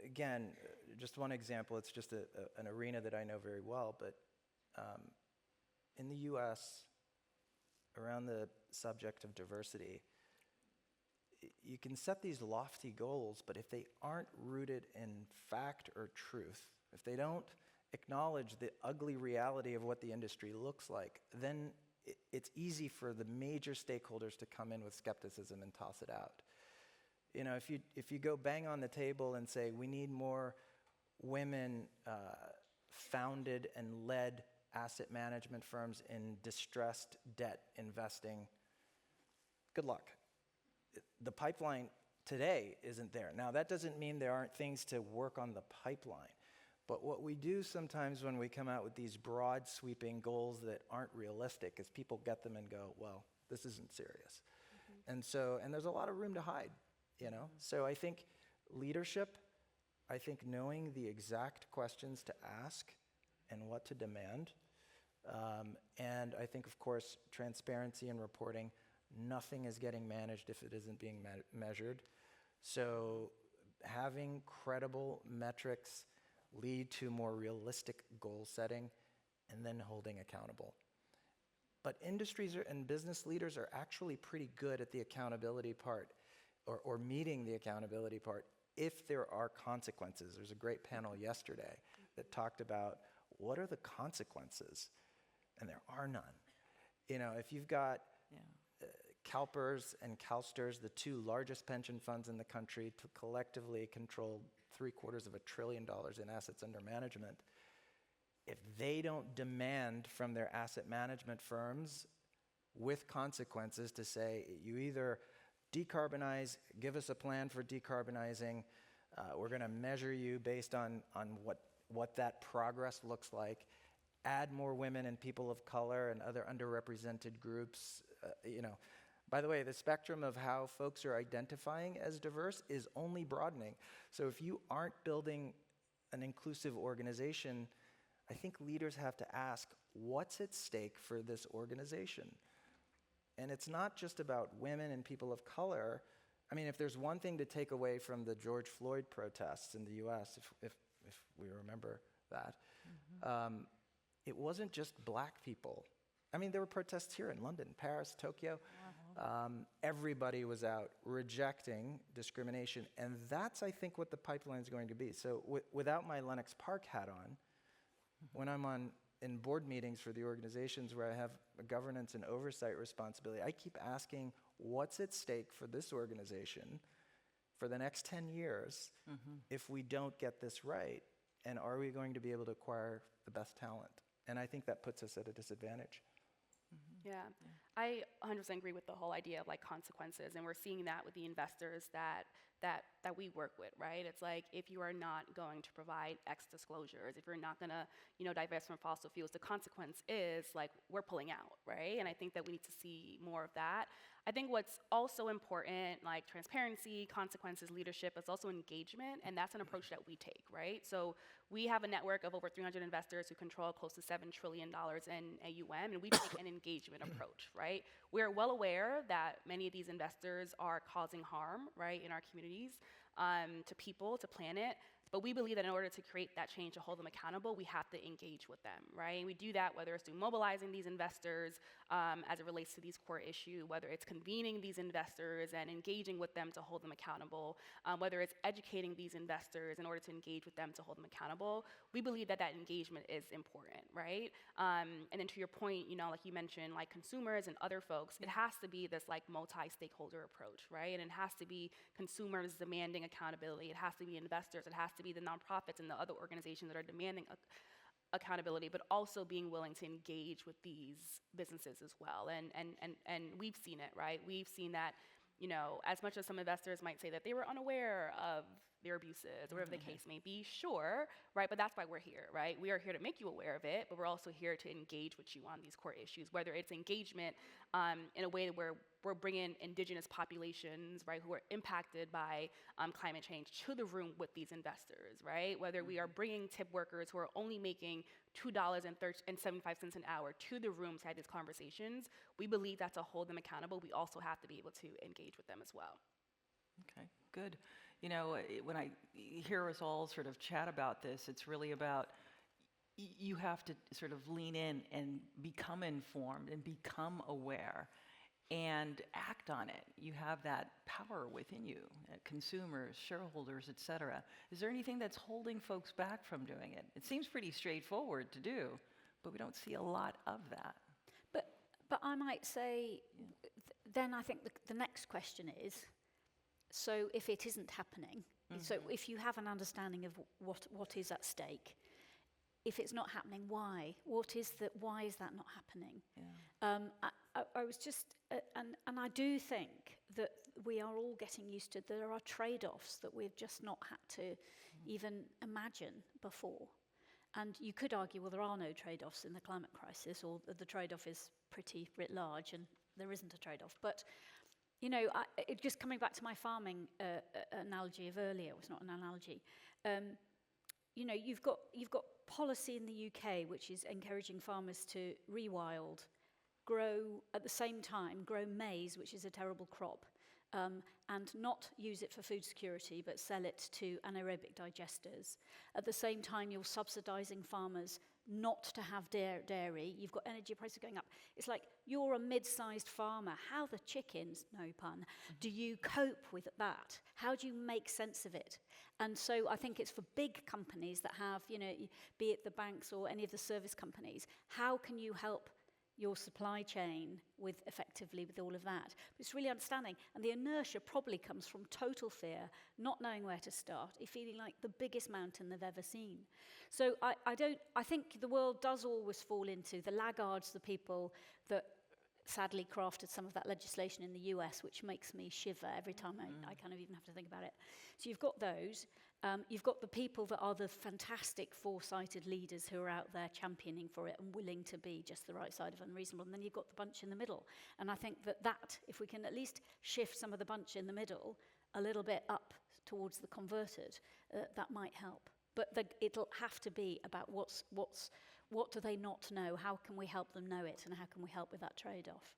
Again, just one example, it's just an arena that I know very well, but in the US, around the subject of diversity, you can set these lofty goals, but if they aren't rooted in fact or truth, if they don't acknowledge the ugly reality of what the industry looks like, then it's easy for the major stakeholders to come in with skepticism and toss it out. You know, if you go bang on the table and say, we need more women founded and led asset management firms in distressed debt investing, good luck. The pipeline today isn't there. Now, that doesn't mean there aren't things to work on the pipeline. But what we do sometimes when we come out with these broad sweeping goals that aren't realistic is people get them and go, well, this isn't serious. Mm-hmm. And there's a lot of room to hide, you know? So I think leadership, I think knowing the exact questions to ask and what to demand, and I think, of course, transparency and reporting. Nothing is getting managed if it isn't being measured. So having credible metrics lead to more realistic goal setting and then holding accountable. But industries and business leaders are actually pretty good at the accountability part or meeting the accountability part if there are consequences. There's a great panel yesterday that talked about what are the consequences, and there are none. You know, if you've got CalPERS and CalSTRS, the two largest pension funds in the country, to collectively control $750 billion in assets under management, if they don't demand from their asset management firms with consequences to say, you either decarbonize, give us a plan for decarbonizing, we're going to measure you based on what that progress looks like, add more women and people of color and other underrepresented groups. By the way, the spectrum of how folks are identifying as diverse is only broadening. So if you aren't building an inclusive organization, I think leaders have to ask, what's at stake for this organization? And it's not just about women and people of color. I mean, if there's one thing to take away from the George Floyd protests in the US, if we remember that, it wasn't just black people. I mean, there were protests here in London, Paris, Tokyo. Everybody was out rejecting discrimination. And that's, I think, what the pipeline is going to be. So without my Lenox Park hat on, when I'm in board meetings for the organizations where I have a governance and oversight responsibility, I keep asking, what's at stake for this organization for the next 10 years if we don't get this right? And are we going to be able to acquire the best talent? And I think that puts us at a disadvantage. Yeah, I 100% agree with the whole idea of like consequences, and we're seeing that with the investors that we work with, right? It's like, if you are not going to provide X disclosures, if you're not gonna, divest from fossil fuels, the consequence is like we're pulling out, right? And I think that we need to see more of that. I think what's also important, like transparency, consequences, leadership, is also engagement, and that's an approach that we take, right? So we have a network of over 300 investors who control close to $7 trillion in AUM, and we take an engagement approach, right? We're well aware that many of these investors are causing harm, right, in our communities, to people, to planet. But we believe that in order to create that change, to hold them accountable, we have to engage with them, right? And we do that whether it's through mobilizing these investors as it relates to these core issues, whether it's convening these investors and engaging with them to hold them accountable, whether it's educating these investors in order to engage with them to hold them accountable. We believe that that engagement is important, right? And then to your point, like you mentioned, like consumers and other folks, it has to be this like multi-stakeholder approach, right? And it has to be consumers demanding accountability. It has to be investors. It has to be the nonprofits and the other organizations that are demanding accountability, but also being willing to engage with these businesses as well. And we've seen it, right? We've seen that, as much as some investors might say that they were unaware of their abuses or whatever the case may be, sure, right? But that's why we're here, right? We are here to make you aware of it, but we're also here to engage with you on these core issues, whether it's engagement in a way where we're bringing indigenous populations, right, who are impacted by climate change to the room with these investors, right? Whether we are bringing tip workers who are only making $2.75 an hour to the room to have these conversations, we believe that to hold them accountable, we also have to be able to engage with them as well. Okay, good. When I hear us all sort of chat about this, it's really about you have to sort of lean in and become informed and become aware and act on it. You have that power within you, consumers, shareholders, et cetera. Is there anything that's holding folks back from doing it? It seems pretty straightforward to do, but we don't see a lot of that. But I might say, then I think the next question is, so if it isn't happening, so if you have an understanding of what is at stake, if it's not happening, why? Why is that not happening? Yeah. I was just, and I do think that we are all getting used to, there are trade-offs that we've just not had to even imagine before. And you could argue, well, there are no trade-offs in the climate crisis, or the trade-off is pretty writ large, and there isn't a trade-off. But just coming back to my farming analogy of earlier, it was not an analogy. You've got policy in the UK which is encouraging farmers to rewild, grow at the same time, grow maize, which is a terrible crop, and not use it for food security, but sell it to anaerobic digesters. At the same time, you're subsidizing farmers not to have dairy. You've got energy prices going up. It's like you're a mid-sized farmer. How the chickens, no pun, do you cope with that? How do you make sense of it? And so I think it's for big companies that have, be it the banks or any of the service companies, how can you help your supply chain with all of that? But it's really understanding, and the inertia probably comes from total fear, not knowing where to start, feeling like the biggest mountain they've ever seen. So I think the world does always fall into the laggards, the people that sadly crafted some of that legislation in the US, which makes me shiver every time I kind of even have to think about it. So you've got those. You've got the people that are the fantastic foresighted leaders who are out there championing for it and willing to be just the right side of unreasonable. And then you've got the bunch in the middle. And I think that if we can at least shift some of the bunch in the middle a little bit up towards the converted, that might help. But it'll have to be about what do they not know? How can we help them know it? And how can we help with that trade-off?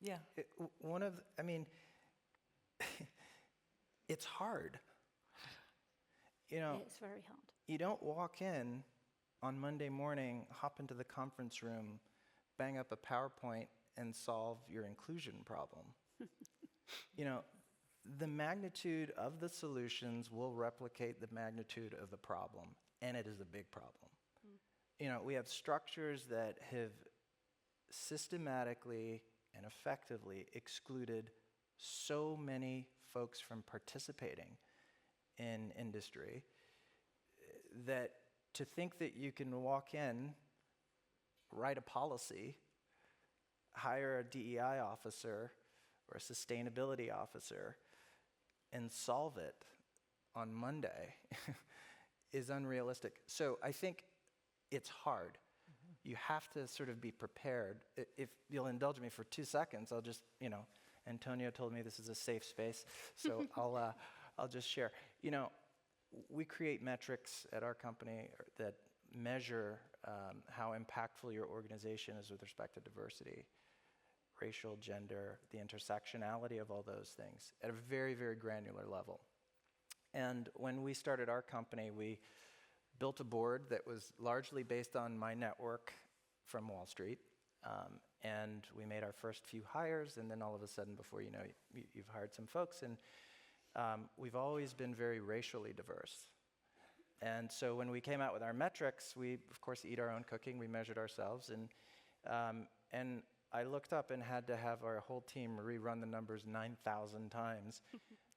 Yeah. It's hard. It's very hard. You don't walk in on Monday morning, hop into the conference room, bang up a PowerPoint, and solve your inclusion problem. The magnitude of the solutions will replicate the magnitude of the problem, and it is a big problem. We have structures that have systematically and effectively excluded so many folks from participating in industry that to think that you can walk in, write a policy, hire a DEI officer or a sustainability officer, and solve it on Monday is unrealistic. So I think it's hard. You have to sort of be prepared. If you'll indulge me for 2 seconds, I'll just, Antonio told me this is a safe space, so I'll just share. We create metrics at our company that measure how impactful your organization is with respect to diversity, racial, gender, the intersectionality of all those things at a very, very granular level. And when we started our company, we built a board that was largely based on my network from Wall Street. And we made our first few hires, and then all of a sudden, before you know, you've hired some folks. And we've always been very racially diverse. And so when we came out with our metrics, we, of course, eat our own cooking. We measured ourselves. And I looked up and had to have our whole team rerun the numbers 9,000 times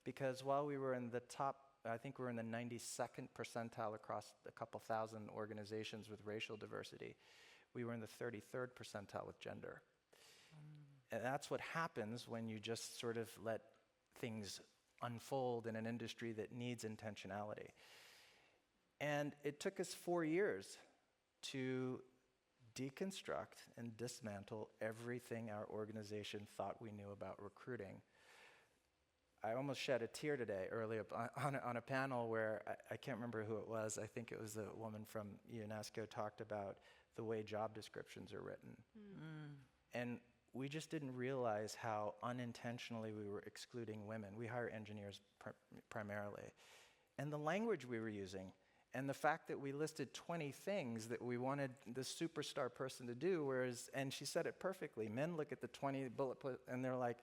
because while we were in the top, I think we were in the 92nd percentile across a couple thousand organizations with racial diversity, we were in the 33rd percentile with gender. And that's what happens when you just sort of let things unfold in an industry that needs intentionality. And it took us 4 years to deconstruct and dismantle everything our organization thought we knew about recruiting. I almost shed a tear today early on a panel where I can't remember who it was. I think it was a woman from UNESCO talked about the way job descriptions are written. And we just didn't realize how unintentionally we were excluding women. We hire engineers primarily. And the language we were using, and the fact that we listed 20 things that we wanted the superstar person to do, and she said it perfectly. Men look at the 20 bullet points and they're like,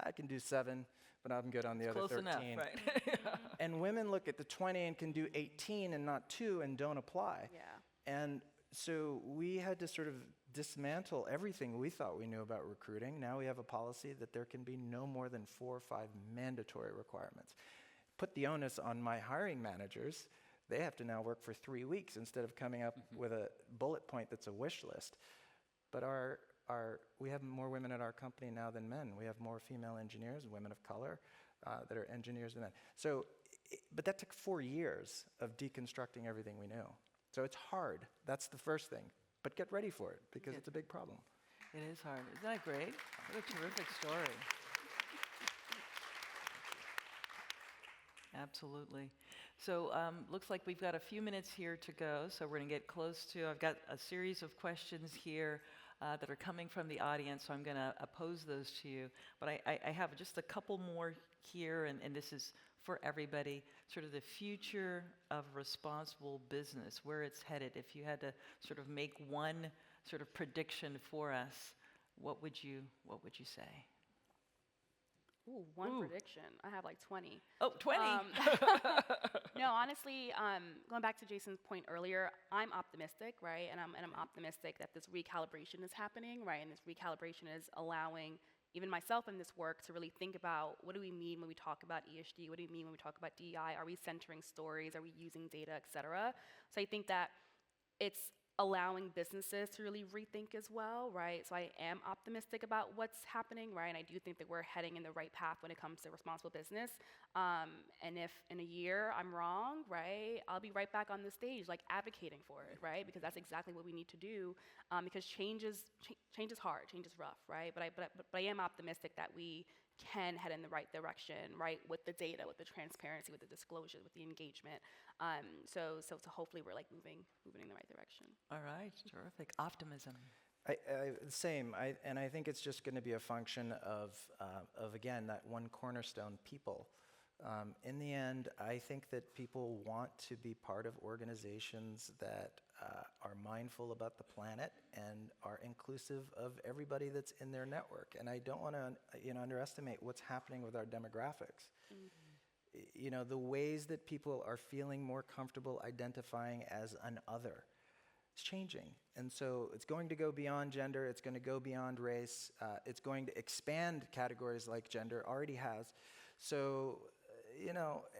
I can do 7, but I'm good on the other 13. Close enough, right? And women look at the 20 and can do 18 and not 2 and don't apply. Yeah. And so we had to sort of dismantle everything we thought we knew about recruiting. Now we have a policy that there can be no more than 4 or 5 mandatory requirements. Put the onus on my hiring managers. They have to now work for 3 weeks instead of coming up with a bullet point that's a wish list. But we have more women at our company now than men. We have more female engineers, women of color, that are engineers than men. So, but that took 4 years of deconstructing everything we knew. So it's hard. That's the first thing. But get ready for it because it's a big problem. It is hard. Isn't that great? What a terrific story. Absolutely. So looks like we've got a few minutes here to go, so we're going to get close to, I've got a series of questions here. that are coming from the audience, so I'm going to pose those to you. But I have just a couple more here, and this is for everybody, sort of the future of responsible business, where it's headed. If you had to sort of make one sort of prediction for us, what would you say? Ooh, one prediction. I have like 20. Oh, 20? No, honestly, going back to Jason's point earlier, I'm optimistic, right? And I'm optimistic that this recalibration is happening, right? And this recalibration is allowing even myself in this work to really think about, what do we mean when we talk about ESG? What do we mean when we talk about DEI? Are we centering stories? Are we using data, et cetera? So I think that it's allowing businesses to really rethink as well, right? So I am optimistic about what's happening, right? And I do think that we're heading in the right path when it comes to responsible business. And if in a year I'm wrong, right, I'll be right back on the stage, like advocating for it, right? Because that's exactly what we need to do. Because change is hard, change is rough, right? But I am optimistic that we can head in the right direction, right, with the data, with the transparency, with the disclosure, with the engagement. So hopefully we're like moving in the right direction. All right, terrific. Optimism. Same, and I think it's just going to be a function of again, that one cornerstone, people. In the end, I think that people want to be part of organizations that are mindful about the planet and are inclusive of everybody that's in their network. And I don't want to underestimate what's happening with our demographics. Mm-hmm. The ways that people are feeling more comfortable identifying as an other. It's changing. And so it's going to go beyond gender, it's going to go beyond race, it's going to expand categories like gender, already has. So,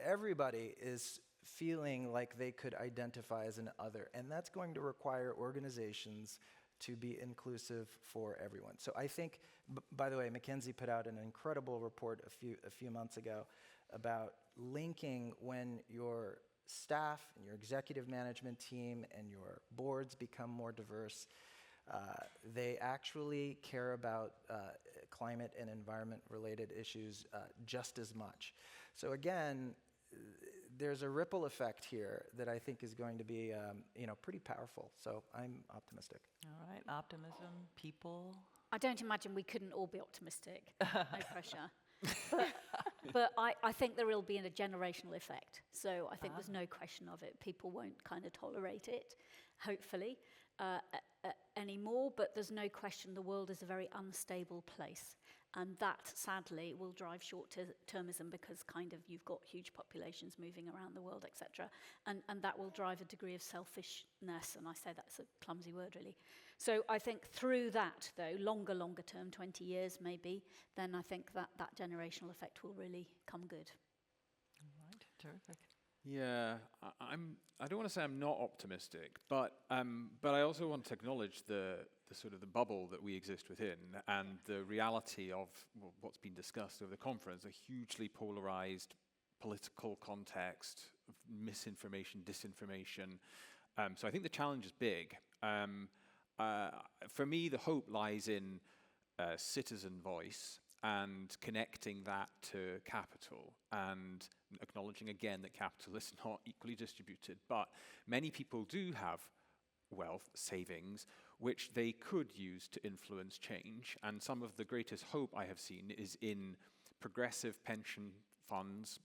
everybody is feeling like they could identify as an other, and that's going to require organizations to be inclusive for everyone. So I think, by the way, McKinsey put out an incredible report a few months ago about linking when your staff and your executive management team and your boards become more diverse. They actually care about climate and environment-related issues just as much. So again, there's a ripple effect here that I think is going to be, pretty powerful. So I'm optimistic. All right, optimism, people. I don't imagine we couldn't all be optimistic. No pressure. But I think there will be a generational effect. So I think there's no question of it. People won't kind of tolerate it, hopefully, anymore. But there's no question the world is a very unstable place. And that, sadly, will drive short-termism because kind of you've got huge populations moving around the world, etc. And that will drive a degree of selfishness. And I say that's a clumsy word, really. So I think through that, though, longer term, 20 years maybe, then I think that generational effect will really come good. All right, terrific. Yeah, I don't want to say I'm not optimistic, but I also want to acknowledge the sort of the bubble that we exist within and the reality of what's been discussed over the conference, a hugely polarized political context of misinformation, disinformation. So I think the challenge is big. For me, the hope lies in citizen voice and connecting that to capital and acknowledging again that capital is not equally distributed, but many people do have wealth, savings, which they could use to influence change. And some of the greatest hope I have seen is in progressive pension funds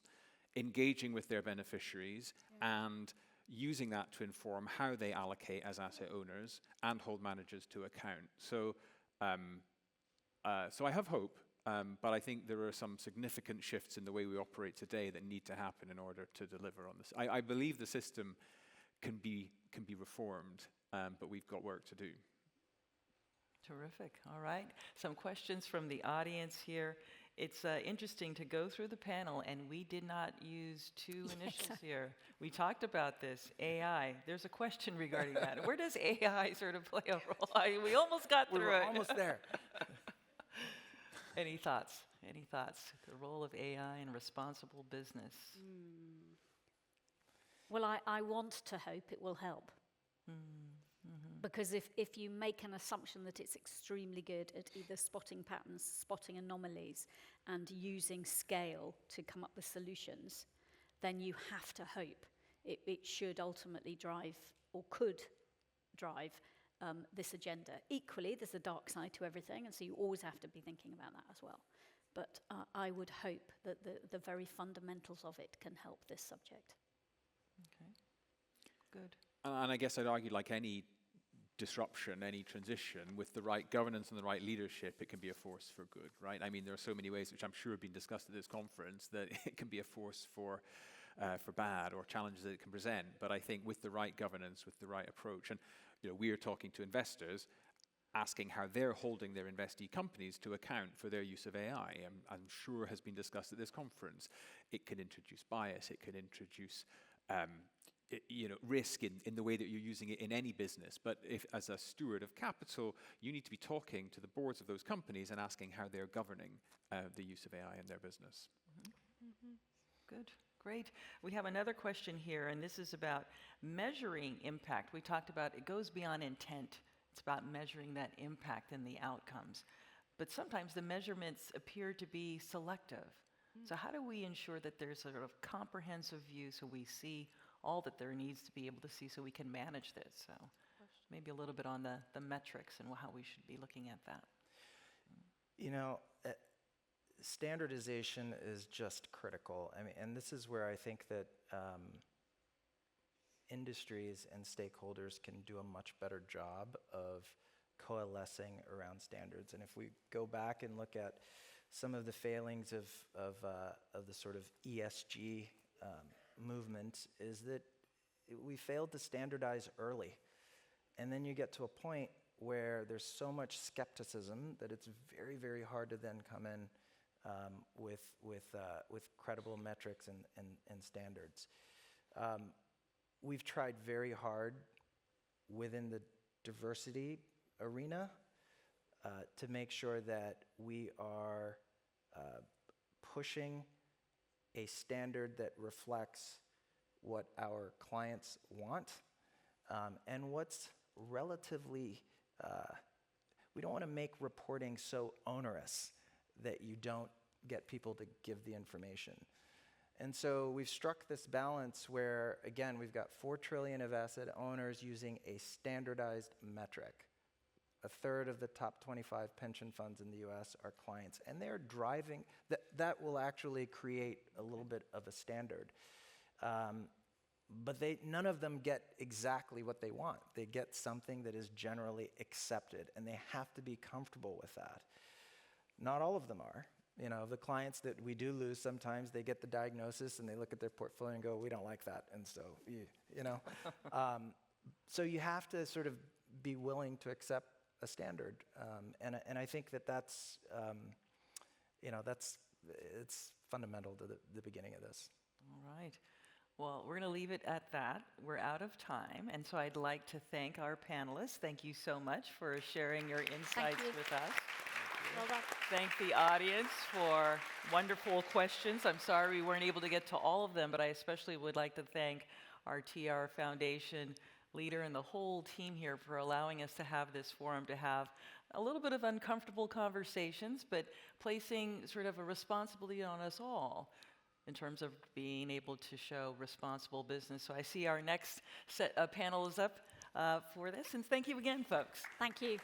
engaging with their beneficiaries and using that to inform how they allocate as asset owners and hold managers to account. So I have hope, but I think there are some significant shifts in the way we operate today that need to happen in order to deliver on this. I believe the system can be reformed, but we've got work to do. Terrific. All right. Some questions from the audience here. It's interesting to go through the panel, and we did not use two initials here. We talked about this, AI. There's a question regarding that. Where does AI sort of play a role? We almost got through it. We're almost there. Any thoughts? Any thoughts? The role of AI in responsible business. Well, I want to hope it will help. Because if you make an assumption that it's extremely good at either spotting patterns, spotting anomalies, and using scale to come up with solutions, then you have to hope it should ultimately drive, or could drive, this agenda. Equally, there's a dark side to everything, and so you always have to be thinking about that as well. But I would hope that the very fundamentals of it can help this subject. Okay, good. And I guess I'd argue, like any disruption, any transition, with the right governance and the right leadership, it can be a force for good, right? I mean, there are so many ways, which I'm sure have been discussed at this conference, that it can be a force for bad, or challenges that it can present. But I think with the right governance, with the right approach, and we are talking to investors, asking how they're holding their investee companies to account for their use of AI. I'm sure has been discussed at this conference. It can introduce bias. It can introduce risk in the way that you're using it in any business. But if, as a steward of capital, you need to be talking to the boards of those companies and asking how they're governing the use of AI in their business. Good, great. We have another question here, and this is about measuring impact. We talked about it goes beyond intent. It's about measuring that impact and the outcomes. But sometimes the measurements appear to be selective. So how do we ensure that there's a sort of comprehensive view so we see all that there needs to be able to see so we can manage this? So maybe a little bit on the metrics and how we should be looking at that. Standardization is just critical. I mean, and this is where I think that industries and stakeholders can do a much better job of coalescing around standards. And if we go back and look at some of the failings of the sort of ESG movement, is that we failed to standardize early. And then you get to a point where there's so much skepticism that it's very, very hard to then come in with credible metrics and standards. We've tried very hard within the diversity arena to make sure that we are pushing a standard that reflects what our clients want and what's relatively, we don't want to make reporting so onerous that you don't get people to give the information. And so we've struck this balance where, again, we've got 4 trillion of asset owners using a standardized metric. A third of the top 25 pension funds in the US are clients, and they're driving, that will actually create a little bit of a standard. But none of them get exactly what they want. They get something that is generally accepted, and they have to be comfortable with that. Not all of them are. The clients that we do lose, sometimes they get the diagnosis and they look at their portfolio and go, we don't like that. And so, so you have to sort of be willing to accept a standard. And I think that's it's fundamental to the beginning of this. All right. Well, we're going to leave it at that. We're out of time. And so I'd like to thank our panelists. Thank you so much for sharing your insights with us. Well done. Thank the audience for wonderful questions. I'm sorry we weren't able to get to all of them, but I especially would like to thank our TR Foundation leader and the whole team here for allowing us to have this forum, to have a little bit of uncomfortable conversations, but placing sort of a responsibility on us all in terms of being able to show responsible business. So I see our next panel is up for this, and thank you again, folks. Thank you.